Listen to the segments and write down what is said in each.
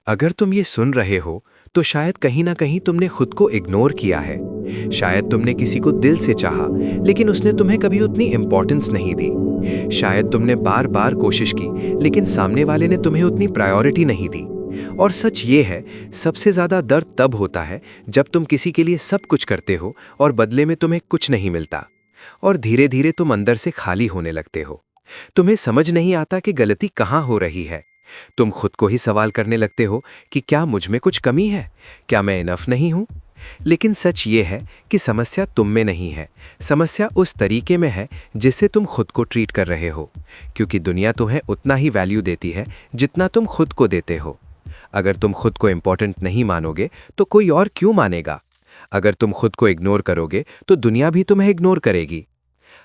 अगर तुम ये सुन रहे हो तो शायद कहीं ना कहीं तुमने खुद को इग्नोर किया है। शायद तुमने किसी को दिल से चाहा, लेकिन उसने तुम्हें कभी उतनी इंपॉर्टेंस नहीं दी। शायद तुमने बार बार कोशिश की, लेकिन सामने वाले ने तुम्हें उतनी प्रायोरिटी नहीं दी। और सच ये है, सबसे ज्यादा दर्द तब होता है जब तुम किसी के लिए सब कुछ करते हो और बदले में तुम्हें कुछ नहीं मिलता। और धीरे धीरे तुम अंदर से खाली होने लगते हो। तुम्हें समझ नहीं आता कि गलती कहाँ हो रही है। तुम खुद को ही सवाल करने लगते हो कि क्या मुझ में कुछ कमी है, क्या मैं इनफ नहीं हूं। लेकिन सच ये है कि समस्या तुम में नहीं है, समस्या उस तरीके में है जिससे तुम खुद को ट्रीट कर रहे हो। क्योंकि दुनिया तुम्हें उतना ही वैल्यू देती है जितना तुम खुद को देते हो। अगर तुम खुद को इंपॉर्टेंट नहीं मानोगे तो कोई और क्यों मानेगा। अगर तुम खुद को इग्नोर करोगे तो दुनिया भी तुम्हें इग्नोर करेगी।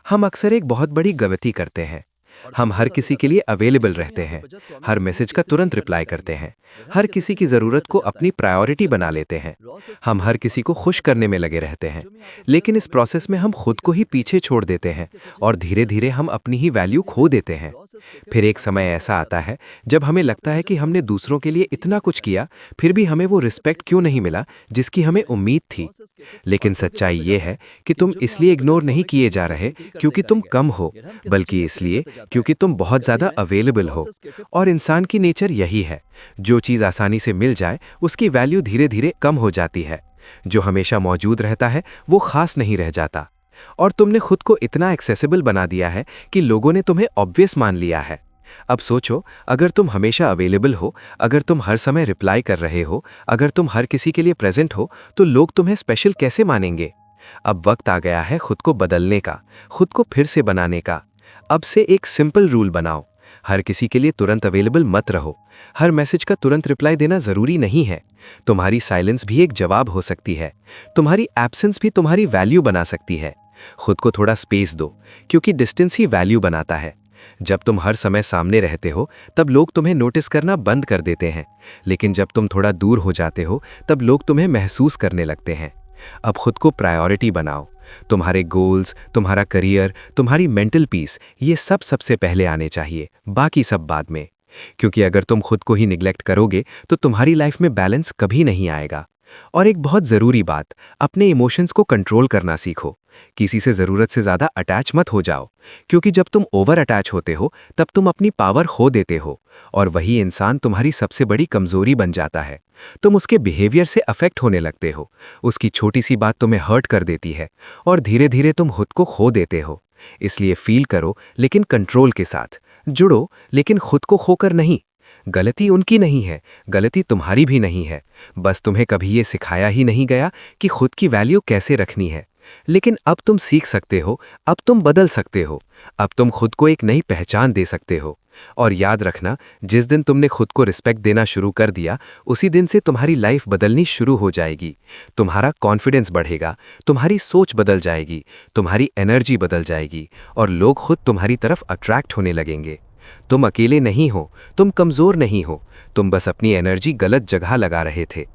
हम अक्सर एक बहुत बड़ी गलती करते हैं। हम हर किसी के लिए अवेलेबल रहते हैं, हर मैसेज का तुरंत रिप्लाई करते हैं, हर किसी की ज़रूरत को अपनी प्रायोरिटी बना लेते हैं। हम हर किसी को खुश करने में लगे रहते हैं, लेकिन इस प्रोसेस में हम खुद को ही पीछे छोड़ देते हैं और धीरे धीरे हम अपनी ही वैल्यू खो देते हैं। फिर एक समय ऐसा आता है जब हमें लगता है कि हमने दूसरों के लिए इतना कुछ किया, फिर भी हमें वो रिस्पेक्ट क्यों नहीं मिला जिसकी हमें उम्मीद थी। लेकिन सच्चाई ये है कि तुम इसलिए इग्नोर नहीं किए जा रहे क्योंकि तुम कम हो, बल्कि इसलिए क्योंकि तुम बहुत ज़्यादा अवेलेबल हो। और इंसान की नेचर यही है, जो चीज़ आसानी से मिल जाए उसकी वैल्यू धीरे धीरे कम हो जाती है। जो हमेशा मौजूद रहता है वो खास नहीं रह जाता। और तुमने खुद को इतना एक्सेसिबल बना दिया है कि लोगों ने तुम्हें ऑब्वियस मान लिया है। अब सोचो, अगर तुम हमेशा अवेलेबल हो, अगर तुम हर समय रिप्लाई कर रहे हो, अगर तुम हर किसी के लिए प्रेजेंट हो, तो लोग तुम्हें स्पेशल कैसे मानेंगे। अब वक्त आ गया है खुद को बदलने का, खुद को फिर से बनाने का। अब से एक सिंपल रूल बनाओ, हर किसी के लिए तुरंत अवेलेबल मत रहो। हर मैसेज का तुरंत रिप्लाई देना जरूरी नहीं है। तुम्हारी साइलेंस भी एक जवाब हो सकती है। तुम्हारी एब्सेंस भी तुम्हारी वैल्यू बना सकती है। खुद को थोड़ा स्पेस दो, क्योंकि डिस्टेंस ही वैल्यू बनाता है। जब तुम हर समय सामने रहते हो तब लोग तुम्हें नोटिस करना बंद कर देते हैं, लेकिन जब तुम थोड़ा दूर हो जाते हो तब लोग तुम्हें महसूस करने लगते हैं। अब खुद को प्रायोरिटी बनाओ। तुम्हारे गोल्स, तुम्हारा करियर, तुम्हारी मेंटल पीस, ये सब सबसे पहले आने चाहिए, बाकी सब बाद में। क्योंकि अगर तुम खुद को ही निग्लेक्ट करोगे तो तुम्हारी लाइफ में बैलेंस कभी नहीं आएगा। और एक बहुत ज़रूरी बात, अपने इमोशंस को कंट्रोल करना सीखो। किसी से ज़रूरत से ज़्यादा अटैच मत हो जाओ, क्योंकि जब तुम ओवर अटैच होते हो तब तुम अपनी पावर खो देते हो, और वही इंसान तुम्हारी सबसे बड़ी कमज़ोरी बन जाता है। तुम उसके बिहेवियर से अफेक्ट होने लगते हो, उसकी छोटी सी बात तुम्हें हर्ट कर देती है, और धीरे धीरे तुम खुद को खो देते हो। इसलिए फील करो, लेकिन कंट्रोल के साथ। जुड़ो, लेकिन खुद को खोकर नहीं। गलती उनकी नहीं है, गलती तुम्हारी भी नहीं है। बस तुम्हें कभी ये सिखाया ही नहीं गया कि खुद की वैल्यू कैसे रखनी है। लेकिन अब तुम सीख सकते हो, अब तुम बदल सकते हो, अब तुम खुद को एक नई पहचान दे सकते हो। और याद रखना, जिस दिन तुमने खुद को रिस्पेक्ट देना शुरू कर दिया, उसी दिन से तुम्हारी लाइफ बदलनी शुरू हो जाएगी। तुम्हारा कॉन्फिडेंस बढ़ेगा, तुम्हारी सोच बदल जाएगी, तुम्हारी एनर्जी बदल जाएगी, और लोग खुद तुम्हारी तरफ अट्रैक्ट होने लगेंगे। तुम अकेले नहीं हो, तुम कमज़ोर नहीं हो, तुम बस अपनी एनर्जी गलत जगह लगा रहे थे।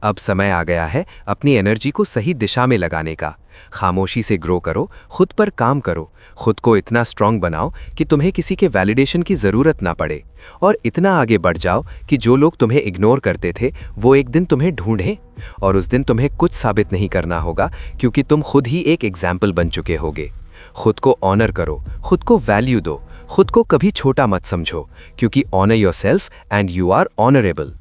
अब समय आ गया है अपनी एनर्जी को सही दिशा में लगाने का। खामोशी से ग्रो करो, खुद पर काम करो, खुद को इतना स्ट्रांग बनाओ कि तुम्हें किसी के वैलिडेशन की ज़रूरत ना पड़े, और इतना आगे बढ़ जाओ कि जो लोग तुम्हें इग्नोर करते थे वो एक दिन तुम्हें ढूंढें। और उस दिन तुम्हें कुछ साबित नहीं करना होगा, क्योंकि तुम खुद ही एक एग्जाम्पल बन चुके होगे। खुद को ऑनर करो, खुद को वैल्यू दो, खुद को कभी छोटा मत समझो, क्योंकि honour yourself and you are honourable.